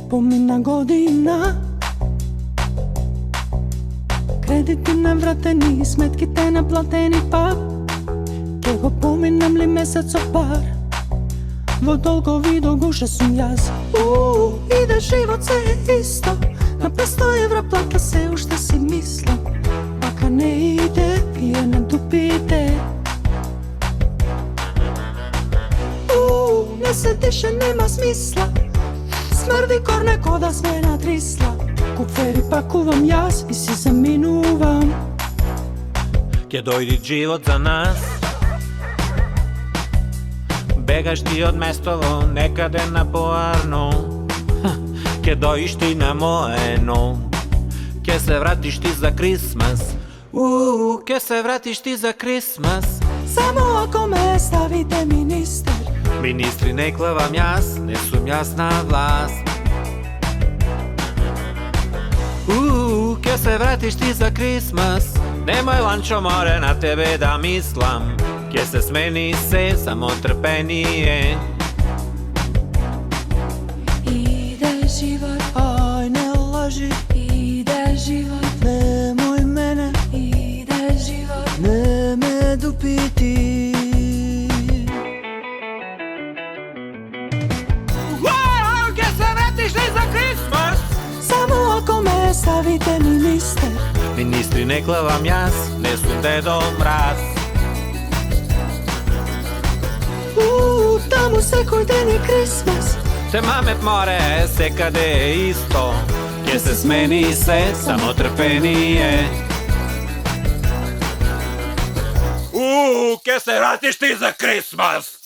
Pomina godina, krediti nevrateni, smetkite naplateni, pa kego pominam li mesecov par, vodolgovi do guše sum jaz. Ide život sve je isto, na 500 evra plata se u šta si mislo, baka ne ide, pije na dupite. Ne se diše, nema smisla, smrdi kor neko da sve natrisla. Kuferi pakuvam jaz i si zaminuvam. Ќе дојди живот за нас, бегаш ти од местово некаде на Боарно. Ќе дојдиш ти на моено, ќе се вратиш ти за Крисмас. Ќе се вратиш ти за Крисмас. Само ако ме ставите министер. Министри не клевам јас, не сум јас на власт. Ќе се вратиш ти за Крисмас. Немој Ланчо море на тебе да мислам. Ќе се смени се, само трпение. Ide život, aj ne laži. Ide život, nemoj mene. Ide život, ne me dupiti. Ќе се вратиш ти за Крисмас. Само ako me stavite minister. Ministri ne клевам јас, не сум Дедо Мраз. Tamo sekoj den je Christmas. Те мамет море, секаде е исто. Ќе се смени се, само трпение. Ќе се вратиш ти за Крисмас.